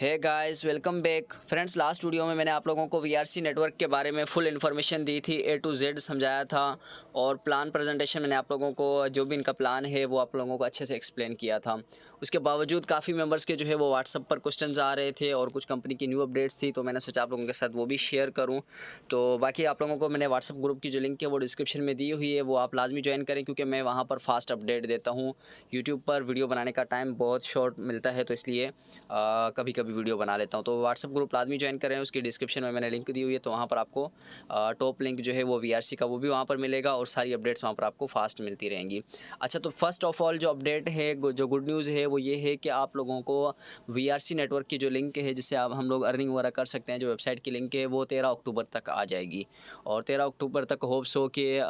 हे guys, welcome back friends. Last video में मैंने आप लोगों को वीआरसी नेटवर्क के बारे में फुल इन्फॉर्मेशन दी थी, ए टू जेड समझाया था। और प्लान प्रेजेंटेशन मैंने आप लोगों को जो भी इनका प्लान है वो आप लोगों को अच्छे से एक्सप्लेन किया था। उसके बावजूद काफ़ी मेंबर्स के जो है वो व्हाट्सअप पर क्वेश्चंस आ रहे थे और कुछ कंपनी की न्यू अपडेट्स थी, तो मैंने सोचा आप लोगों के साथ वो भी शेयर करूँ। तो बाकी आप लोगों को मैंने व्हाट्सअप ग्रुप की जो लिंक है वो डिस्क्रिप्शन में दी हुई है, वो आप लाजमी ज्वाइन करें क्योंकि मैं वहाँ पर फास्ट अपडेट देता हूँ। यूट्यूब पर वीडियो बनाने का टाइम बहुत शॉर्ट मिलता है, तो इसलिए कभी कभी वीडियो बना लेता हूँ। तो व्हाट्सअप ग्रुप लाजमी ज्वाइन करें, उसकी डिस्क्रिप्शन में मैंने लिंक दी हुई है, तो वहाँ पर आपको टॉप लिंक जो है वो वीआरसी का वो भी वहाँ पर मिलेगा और सारी अपडेट्स वहाँ पर आपको फास्ट मिलती रहेंगी। अच्छा, तो फर्स्ट ऑफ ऑल जो अपडेट है, जो गुड न्यूज़ है वो ये है कि आप लोगों को वीआरसी नेटवर्क की जो लिंक है जिससे आप हम लोग अर्निंग वगैरह कर सकते हैं, जो वेबसाइट की लिंक है वो 13 अक्टूबर तक आ जाएगी। और 13 अक्टूबर तक होप्स हो कि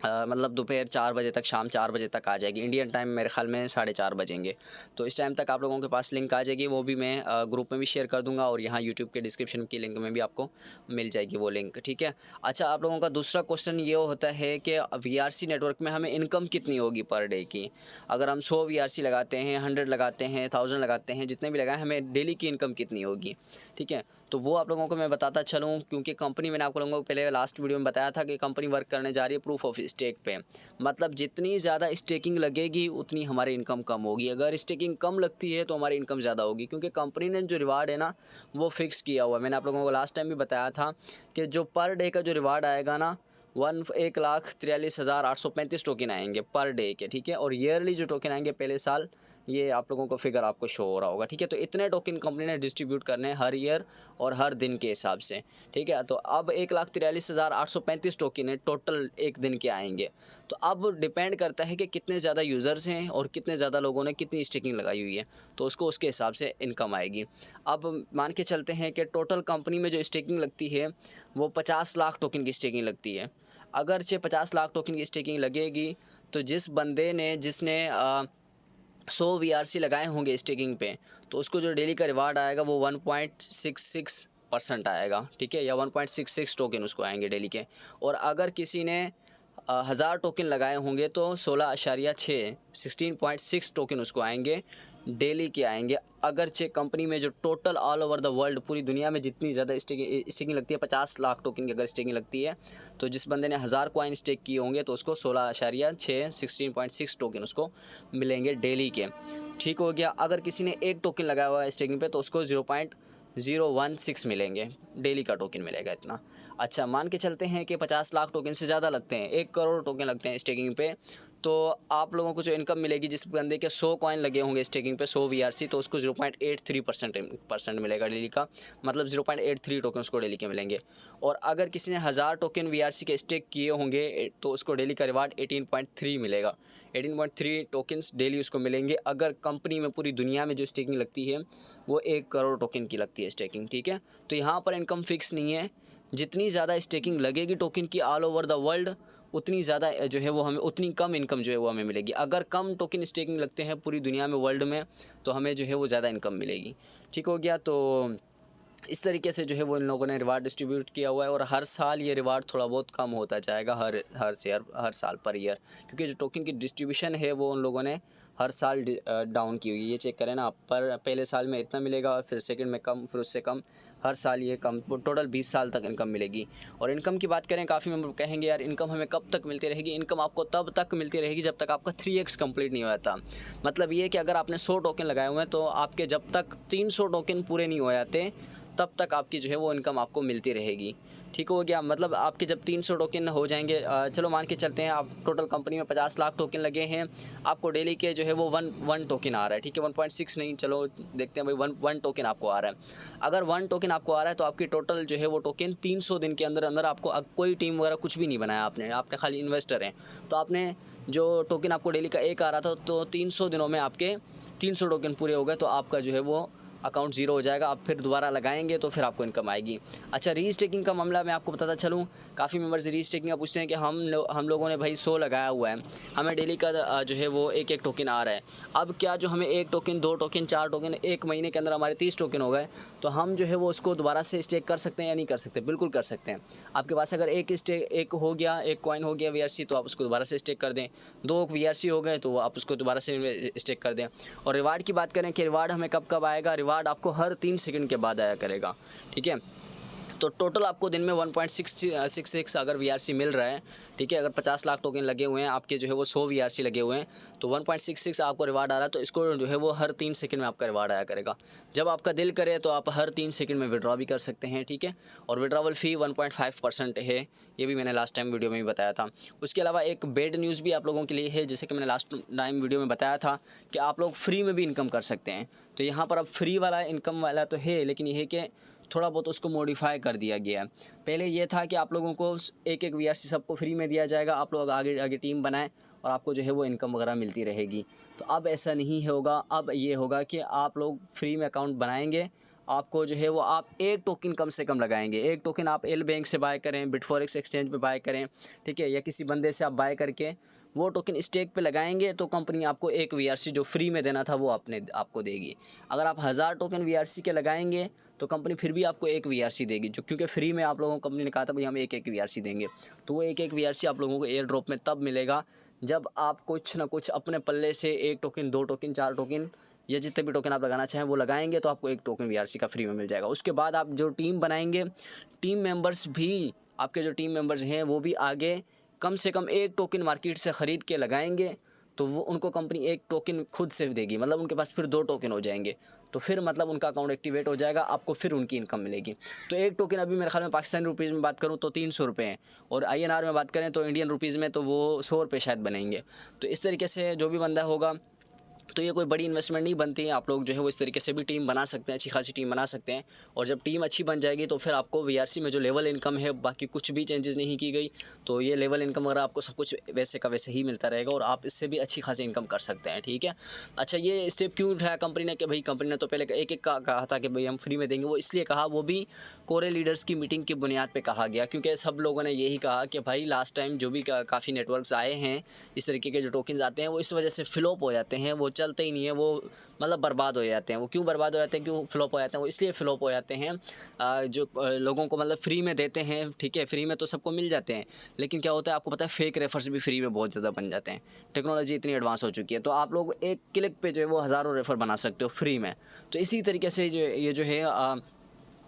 मतलब दोपहर 4 बजे तक, शाम 4 बजे तक आ जाएगी। इंडियन टाइम मेरे ख़्याल में 4:30 बजेंगे। तो इस टाइम तक आप लोगों के पास लिंक आ जाएगी, वो भी मैं ग्रुप में भी शेयर कर दूँगा और यहाँ यूट्यूब के डिस्क्रिप्शन की लिंक में भी आपको मिल जाएगी वो लिंक, ठीक है। अच्छा, आप लोगों का दूसरा क्वेश्चन ये होता है कि वीआरसी नेटवर्क में हमें इनकम कितनी होगी पर डे की। अगर हम 100 वीआरसी लगाते हैं, 100 लगाते हैं, 1000 लगाते हैं, जितने भी लगाएँ, हमें डेली की इनकम कितनी होगी, ठीक है। तो वो आप लोगों को मैं बताता चलूँ, क्योंकि कंपनी मैंने आप लोगों को पहले लास्ट वीडियो में बताया था कि कंपनी वर्क करने जा रही है प्रूफ ऑफ स्टेक पे। मतलब जितनी ज़्यादा स्टेकिंग लगेगी उतनी हमारी इनकम कम होगी। अगर स्टेकिंग कम लगती है तो हमारी इनकम ज़्यादा होगी, क्योंकि कंपनी ने जो रिवार्ड है ना वो फिक्स किया हुआ है। मैंने आप लोगों को लास्ट टाइम भी बताया था कि जो पर डे का जो रिवार्ड आएगा ना, 1,43,835 टोकन आएंगे पर डे के, ठीक है। और ईयरली जो टोकन आएंगे पहले साल, ये आप लोगों को फिगर आपको शो हो रहा होगा, ठीक है। तो इतने टोकन कंपनी ने डिस्ट्रीब्यूट करने हैं हर ईयर और हर दिन के हिसाब से, ठीक है। तो अब 1,43,835 टोकन है टोटल एक दिन के आएंगे। तो अब डिपेंड करता है कि कितने ज़्यादा यूज़र्स हैं और कितने ज़्यादा लोगों ने कितनी स्टेकिंग लगाई हुई है, तो उसको उसके हिसाब से इनकम आएगी। अब मान के चलते हैं कि टोटल कंपनी में जो स्टेकिंग लगती है वो 50 लाख टोकन की स्टेकिंग लगती है। अगर से 50 लाख टोकन की स्टेकिंग लगेगी, तो जिस बंदे ने जिसने 100 वीआरसी लगाए होंगे स्टेकिंग पे, तो उसको जो डेली का रिवार्ड आएगा वो 1.66% आएगा, ठीक है, या 1.66 टोकन उसको आएंगे डेली के। और अगर किसी ने 1000 टोकन लगाए होंगे तो 16.6 टोकन उसको आएंगे, डेली के आएंगे। अगरचे कंपनी में जो total all over the world, पूरी दुनिया में जितनी ज़्यादा स्टेकिंग लगती है, 50 लाख टोकन की अगर स्टेकिंग लगती है, तो जिस बंदे ने 1000 कॉइन स्टेक किए होंगे तो उसको 16.6 टोकन उसको मिलेंगे डेली के, ठीक हो गया। अगर किसी ने एक टोकन लगाया हुआ है स्टेकिंग पे तो उसको 0.016 मिलेंगे, डेली का टोकन मिलेगा इतना। अच्छा, मान के चलते हैं कि 50 लाख टोकन से ज़्यादा लगते हैं, 1 करोड़ टोकन लगते हैं स्टेकिंग पे, तो आप लोगों को जो इनकम मिलेगी, जिस बंदे के 100 कॉइन लगे होंगे स्टेकिंग पे, 100 वीआरसी, तो उसको 0.83% मिलेगा डेली का। मतलब 0.83 टोकन उसको डेली के मिलेंगे। और अगर किसी ने 1000 टोकन वीआरसी के स्टेक किए होंगे तो उसको डेली का रिवार्ड 18.3 मिलेगा। 18.3 टोकन्स डेली उसको मिलेंगे। अगर कंपनी में पूरी दुनिया में जो स्टेकिंग लगती है वो 1 करोड़ टोकन की लगती है स्टेकिंग, ठीक है। तो यहाँ पर इनकम फिक्स नहीं है, जितनी ज़्यादा स्टेकिंग लगेगी टोकन की ऑल ओवर द वर्ल्ड, उतनी ज़्यादा जो है वो हमें, उतनी कम इनकम जो है वो हमें मिलेगी। अगर कम टोकन स्टेकिंग लगते हैं पूरी दुनिया में, वर्ल्ड में, तो हमें जो है वो ज़्यादा इनकम मिलेगी, ठीक हो गया। तो इस तरीके से जो है वो इन लोगों ने रिवार्ड डिस्ट्रीब्यूट किया हुआ है और हर साल ये रिवार्ड थोड़ा बहुत कम होता जाएगा, हर साल पर ईयर, क्योंकि जो टोकन की डिस्ट्रीब्यूशन है वो उन लोगों ने हर साल डाउन की हुई है। ये चेक करें ना आप, पर पहले साल में इतना मिलेगा, फिर सेकंड में कम, फिर उससे कम, हर साल ये कम, टोटल 20 साल तक इनकम मिलेगी। और इनकम की बात करें, काफ़ी मेंबर कहेंगे यार इनकम हमें कब तक मिलती रहेगी। इनकम आपको तब तक मिलती रहेगी जब तक आपका 3x कंप्लीट नहीं हो जाता। मतलब ये कि अगर आपने 100 टोकन लगाए हुए हैं तो आपके जब तक 300 टोकन पूरे नहीं हो जाते तब तक आपकी जो है वो इनकम आपको मिलती रहेगी, ठीक हो गया। मतलब आपके जब 300 टोकन हो जाएंगे, चलो मान के चलते हैं आप टोटल कंपनी में 50 लाख टोकन लगे हैं, आपको डेली के जो है वो वन टोकन आ रहा है, ठीक है, 1.6 नहीं, चलो देखते हैं भाई, वन टोकन आपको आ रहा है। अगर 1 टोकन आपको आ रहा है तो आपकी टोटल जो है वो टोकन 300 दिन के अंदर अंदर आपको, कोई टीम वगैरह कुछ भी नहीं बनाया आपने खाली इन्वेस्टर हैं, तो आपने जो टोकन आपको डेली का एक आ रहा था, तो 300 दिनों में आपके 300 टोकन पूरे हो गए, तो आपका जो है वो अकाउंट ज़ीरो हो जाएगा। आप फिर दोबारा लगाएंगे तो फिर आपको इनकम आएगी। अच्छा, रीस्टेकिंग का मामला मैं आपको बताता चलूँ, काफ़ी मेंबर्स रीस्टेकिंग का पूछते हैं कि हम लोगों ने भाई 100 लगाया हुआ है, हमें डेली का जो है वो एक टोकन आ रहा है। अब क्या जो हमें 1 टोकन, 2 टोकन, 4 टोकन, 1 महीने के अंदर हमारे 30 टोकन हो गए, तो हम जो है वो उसको दोबारा से स्टेक कर सकते हैं या नहीं कर सकते? बिल्कुल कर सकते हैं। आपके पास अगर एक हो गया, 1 कॉइन हो गया वीआरसी, तो आप उसको दोबारा से स्टेक कर दें। 2 वीआरसी हो गए तो आप उसको दोबारा से स्टेक कर दें। और रिवार्ड की बात करें कि रिवार्ड हमें कब कब आएगा, रिवार्ड रिवार्ड आपको हर 3 सेकंड के बाद आया करेगा, ठीक है। तो टोटल आपको दिन में 1.66 अगर वीआरसी मिल रहा है, ठीक है। अगर 50 लाख टोकन लगे हुए हैं आपके जो है वो 100 वीआरसी लगे हुए हैं, तो 1.66 आपको रिवार्ड आ रहा है, तो इसको जो है वो हर 3 सेकंड में आपका रिवार्ड आया करेगा। जब आपका दिल करे तो आप हर 3 सेकंड में विड्रॉ भी कर सकते हैं, ठीक है। और विड्रॉवल फ़ी 1.5% है, ये भी मैंने लास्ट टाइम वीडियो में भी बताया था। उसके अलावा एक बैड न्यूज़ भी आप लोगों के लिए है, जैसे कि मैंने लास्ट टाइम वीडियो में बताया था कि आप लोग फ्री में भी इनकम कर सकते हैं। तो यहाँ पर अब फ्री वाला इनकम वाला तो है, लेकिन ये है कि थोड़ा बहुत उसको मॉडिफाई कर दिया गया है। पहले ये था कि आप लोगों को एक वीआरसी सबको फ्री में दिया जाएगा, आप लोग आगे आगे टीम बनाएं और आपको जो है वो इनकम वगैरह मिलती रहेगी। तो अब ऐसा नहीं होगा, अब ये होगा कि आप लोग फ्री में अकाउंट बनाएंगे, आपको जो है वो आप एक टोकन कम से कम लगाएंगे। एक टोकन आप एल बैंक से बाय करें, बिटफॉरेक्स एक्सचेंज पे बाय करें, ठीक है, या किसी बंदे से आप बाय करके वो टोकन स्टेक पे लगाएंगे, तो कंपनी आपको एक वीआरसी जो फ्री में देना था वो आपको देगी। अगर आप 1000 टोकन वीआरसी के लगाएंगे तो कंपनी फिर भी आपको एक वीआरसी देगी, जो क्योंकि फ्री में आप लोगों को कंपनी ने कहा था भाई हम एक वीआरसी देंगे। तो वो एक वीआरसी आप लोगों को एयर ड्रॉप में तब मिलेगा जब आप कुछ ना कुछ अपने पल्ले से 1 टोकन, 2 टोकन, 4 टोकन या जितने भी टोकन आप लगाना चाहें वो लगाएंगे, तो आपको 1 टोकन वीआरसी का फ्री में मिल जाएगा। उसके बाद आप जो टीम बनाएंगे, टीम मेंबर्स भी, आपके जो टीम मेंबर्स हैं वो भी आगे कम से कम 1 टोकन मार्केट से ख़रीद के लगाएंगे, तो वो उनको कंपनी 1 टोकन खुद से देगी, मतलब उनके पास फिर 2 टोकन हो जाएंगे, तो फिर मतलब उनका अकाउंट एक्टिवेट हो जाएगा, आपको फिर उनकी इनकम मिलेगी। तो 1 टोकन अभी मेरे ख्याल में पाकिस्तानी रुपीज़ में बात करूँ तो 300 रुपये हैं, और INR में बात करें तो इंडियन रुपीज़ में तो वो 100 रुपये शायद बनेंगे। तो इस तरीके से जो भी बंदा होगा, तो ये कोई बड़ी इन्वेस्टमेंट नहीं बनती है, आप लोग जो है वो इस तरीके से भी टीम बना सकते हैं, अच्छी खासी टीम बना सकते हैं। और जब टीम अच्छी बन जाएगी तो फिर आपको वीआरसी में जो लेवल इनकम है, बाकी कुछ भी चेंजेस नहीं की गई, तो ये लेवल इनकम वगैरह आपको सब कुछ वैसे का वैसे ही मिलता रहेगा, और आप इससे भी अच्छी खासी इनकम कर सकते हैं, ठीक है। अच्छा, ये स्टेप क्यों उठाया कंपनी ने कि भाई, कंपनी ने तो पहले एक कहा था कि भाई हम फ्री में देंगे, वो इसलिए कहा, वो भी कोरे लीडर्स की मीटिंग की बुनियाद पर कहा गया, क्योंकि सब लोगों ने यही कहा कि भाई लास्ट टाइम जो भी काफ़ी नेटवर्क्स आए हैं, इस तरीके के जो टोकन्स आते हैं वो इस वजह से फ्लॉप हो जाते हैं, वो चलते ही नहीं है, वो मतलब बर्बाद हो जाते हैं। वो क्यों बर्बाद हो जाते हैं, क्यों फ्लॉप हो जाते हैं? वो इसलिए फ्लॉप हो जाते हैं, जो लोगों को मतलब फ्री में देते हैं, ठीक है, फ्री में तो सबको मिल जाते हैं, लेकिन क्या होता है आपको पता है, फेक रेफर्स भी फ्री में बहुत ज़्यादा बन जाते हैं। टेक्नोलॉजी इतनी एडवांस हो चुकी है, तो आप लोग एक क्लिक पे जो है वो हज़ारों रेफर बना सकते हो फ्री में। तो इसी तरीके से ये जो है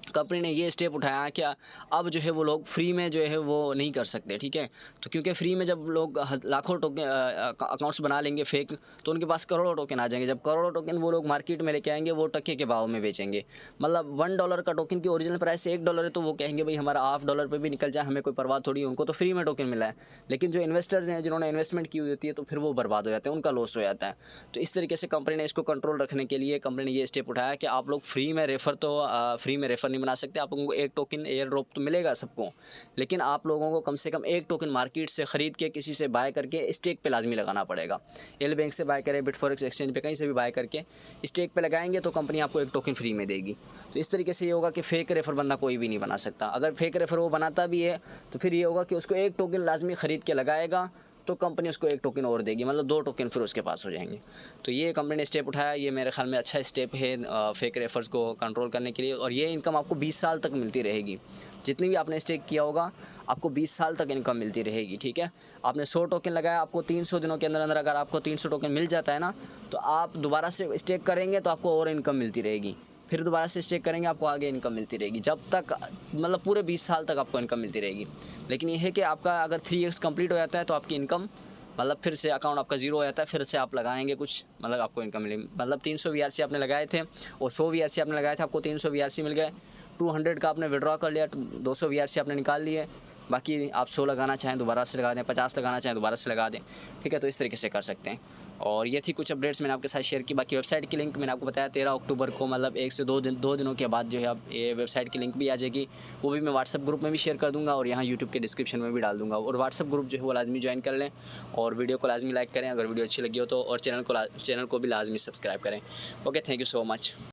कंपनी ने ये स्टेप उठाया कि अब जो है वो लोग फ्री में जो है वो नहीं कर सकते, ठीक है। तो क्योंकि फ्री में जब लोग लाखों टोकन अकाउंट्स बना लेंगे फेक, तो उनके पास करोड़ों टोकन आ जाएंगे। जब करोड़ों टोकन वो लोग मार्केट में लेके आएंगे, वो टक्के के भाव में बेचेंगे। मतलब $1 का टोकन की ओरिजिनल प्राइस $1 है, तो वो कहेंगे भाई हमारा $1/2 पे भी निकल जाए, हमें कोई परवाह थोड़ी है, उनको तो फ्री में टोकन मिला है। लेकिन जो इन्वेस्टर्स हैं, जिन्होंने इन्वेस्टमेंट की हुई होती है, तो फिर वो बर्बाद हो जाते हैं, उनका लॉस हो जाता है। तो इस तरीके से कंपनी ने इसको कंट्रोल रखने के लिए कंपनी ने ये स्टेप उठाया कि आप लोग फ्री में रेफर नहीं बना सकते। आप लोगों को 1 टोकन एयर ड्रॉप तो मिलेगा सबको, लेकिन आप लोगों को कम से कम 1 टोकन मार्केट से ख़रीद के किसी से बाय करके स्टेक पे लाजमी लगाना पड़ेगा। एल बैंक से बाय करें, बिटफॉरेक्स एक्सचेंज पे, कहीं से भी बाय करके स्टेक पे लगाएंगे तो कंपनी आपको 1 टोकन फ्री में देगी। तो इस तरीके से ये होगा कि फेक रेफर बंदा कोई भी नहीं बना सकता। अगर फेक रेफर वो बनाता भी है तो फिर ये होगा कि उसको 1 टोकन लाजमी ख़रीद के लगाएगा, तो कंपनी उसको 1 टोकन और देगी, मतलब 2 टोकन फिर उसके पास हो जाएंगे। तो ये कंपनी ने स्टेप उठाया, ये मेरे ख्याल में अच्छा स्टेप है फेक रेफर्स को कंट्रोल करने के लिए। और ये इनकम आपको 20 साल तक मिलती रहेगी। जितनी भी आपने स्टेक किया होगा, आपको 20 साल तक इनकम मिलती रहेगी, ठीक है। आपने 100 टोकन लगाया, आपको 300 दिनों के अंदर अंदर अगर आपको 300 टोकन मिल जाता है ना, तो आप दोबारा से स्टेक करेंगे तो आपको और इनकम मिलती रहेगी। फिर दोबारा से स्टेक करेंगे, आपको आगे इनकम मिलती रहेगी, जब तक मतलब पूरे 20 साल तक आपको इनकम मिलती रहेगी। लेकिन ये है कि आपका अगर 3x कंप्लीट हो जाता है तो आपकी इनकम मतलब फिर से अकाउंट आपका ज़ीरो हो जाता है, फिर से आप लगाएंगे कुछ, मतलब आपको इनकम मिलेगी। मतलब 300 वीआरसी आपने लगाए थे और 100 वीआरसी आपने लगाए थे, आपको 300 वीआरसी मिल गए। 200 का आपने विड्रॉ कर लिया, 200 वीआरसी आपने निकाल लिए, बाकी आप 100 लगाना चाहें दोबारा से लगा दें, 50 लगाना चाहें दोबारा से लगा दें, ठीक है। तो इस तरीके से कर सकते हैं। और ये थी कुछ अपडेट्स मैंने आपके साथ शेयर की। बाकी वेबसाइट की लिंक मैंने आपको बताया 13 अक्टूबर को, मतलब 1 से 2 दिनों के बाद जो है अब ये वेबसाइट की लिंक भी आ जाएगी। वो भी मैं व्हाट्सअप ग्रुप में भी शेयर कर दूँगा और यहाँ यूट्यूब के डिस्क्रिप्शन में भी डाल दूँगा। और व्हाट्सअप ग्रुप जो है वो लाजमी ज्वाइन कर लें और वीडियो को लाजमी लाइक करें अगर वीडियो अच्छी लगी हो तो, और चैनल को भी लाजमी सब्सक्राइब करें। Okay, thank you so much.